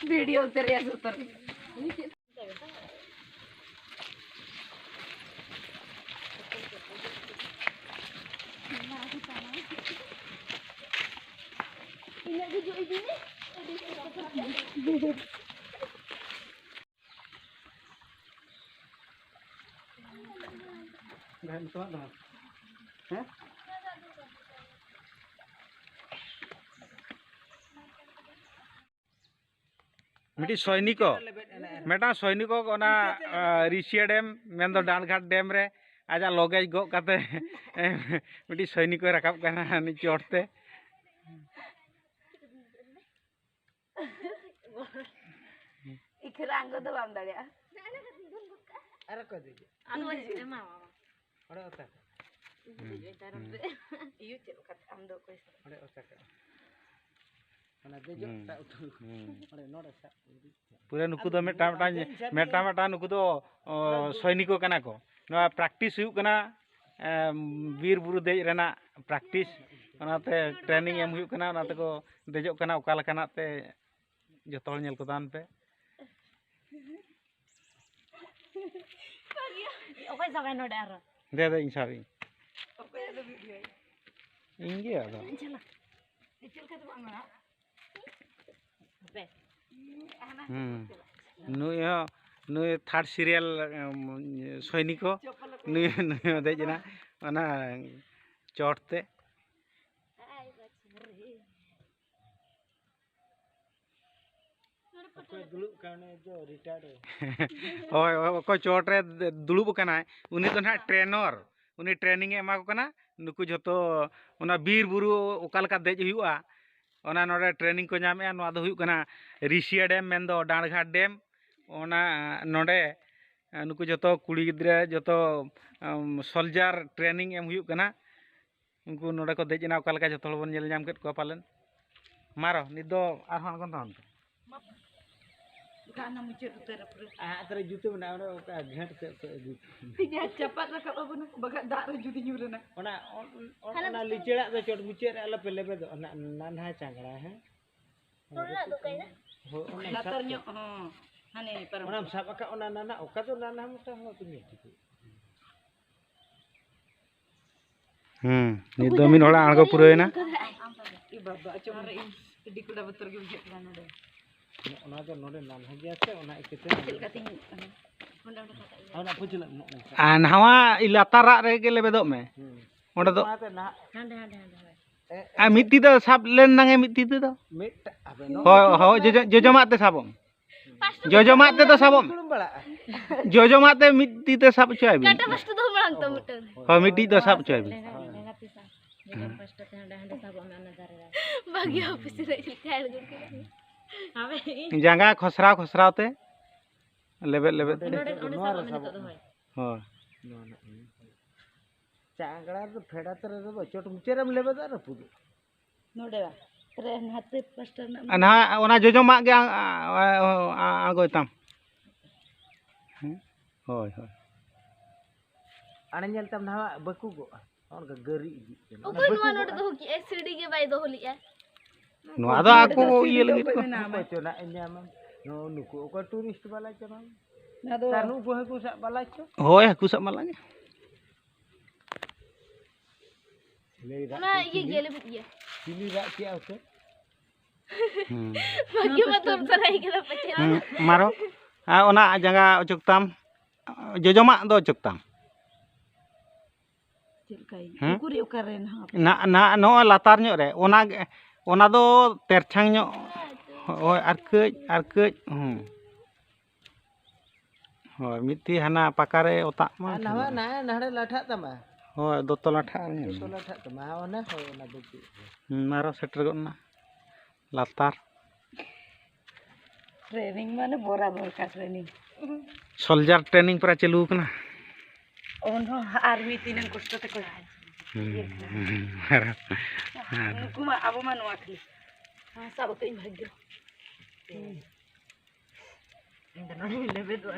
video तेरे उतर मिट्टी सैनिको मेटा सैनिको रिसिया डैम मेन दो डांडघाट डैम रे आजा लगेज गो काते मिट्टी सैनिको रकाब करना नि चोटते इखरा अंगो तो बाम दाड़िया अरे को दे अनु वही मा ओडे ओता यू चेक कत हम दो कोई ओडे ओता ana dejo ta utu oडे नोडे सा पूरा नुकु दो मेटा नुकु दो सैनिको कना को नवा प्रैक्टिस हुई कना वीर बुरु देज रेना प्रैक्टिस ओनाते ट्रेनिंग एम हुई कना ओनाते को देजो कना ओका लकाना ते जतो हल नेल को दान पे ओकय सगाय नोडे आरो दे इन सारी ओकय दो वीडियो इंगे आदो चला चल का तो बांगना नुय थर्ड सीरियल सैनिको नुय देजना ओना चोटते दुलुब काने जो रिटायर्ड ओय को चोट रे दुलुब कना उनी तो ना ट्रेनर उनी ट्रेनिंग एमा को कना नुकु जतो ओना बीर बुरु ओकालका देज हुआ ओना नोडे ट्रेनिंग को नामे नोआ दो हुई कना रिसिया डैम मेन दो डांडघाट डैम ओना नोडे नुकु जतो कुड़ी गिद्रे जतो सोल्जर ट्रेनिंग एम हुई कना उनको नोडे को देजना ओकालका जतो बन नेल नाम केत को पालन मारो नित दो आरहन कोन तहन गाना मुझे उतर पर आतरे जुते बना ओका घेट से अगु पिया चपात रखा बबन बगा दार जुदी जुरना ओना लिचेड़ा दो चोट मुचे रे अला पेले दो ना नानहा चांगड़ा है तोला दो कइना हो लातर न्यो हां हाने पर ओना साब का ओना नाना ओका तो नाना मोटा हो तुमी नित दो मिन होला आगो पुरेना ई बाबा चोरे इडी कुडा बतर के बुझे गाना दे ओना तो नोडे नानहा गया से ओना इकते चल कतिन होंडा ओना पुजला आ नहावा इलातारा रे के लेबेदो में ओडे दो हांडे आ मिट्टी दो साब लेन नांगे मिट्टी दो मिट अबे हो जोजोमाते साबो जोजोमाते तो साबो जोजोमाते मिट्टी ते साब चोय काटा फस्ट दो मळंग तो मुटर हो मिट्टी तो साब चोय फस्ट ते हांडे साबो में ना दारे बागी ऑफिस रे खाइल गुड के हवे जांगा खसराते लेबे हो चांगड़ा तो फेड़ा तर रे चोट मुचेरम लेबे दा रे पुदु नोडे बा ट्रेन हाते फस्ट ना अना ओना जोजोमा के आगोताम होय होय आने नेलतम ना बकु गो और गरी इदी ओको नो नोडे तो की एसिडी के बाय दो होलिया नो आदो आको ये लगे को चोना एन्याम नो नुको ओका टूरिस्ट वाला चना ना दो तानु को हकु सा वाला चो होय हकु सब माला ना ये गेले बिटिया सिली रा के आउते बाकी मत तुम सराई के पचे मारो आ ओना जंगा चुकताम जोजोमा दो चुकताम चिलकाई कुरी ओकरेन ना नो लातार ᱧᱚᱜ रे ओना दो तेरछांग ᱧᱚᱜ होय आर कज होय मिट्टी हाना पाकारे ओता मा नवा ना नहड़े लाठा तमा होय दोतो लाठा तमा ओना होय ओना दुकी मारो सेटर गना लातार ट्रेनिंग माने बराबर का ट्रेनिंग सोल्जर ट्रेनिंग पूरा चालू कना ओनो आर्मी तीन कष्ट ते को नुकुमा आबो मा नवा खली हां सब कई भाग्य इंदनो लेबे दो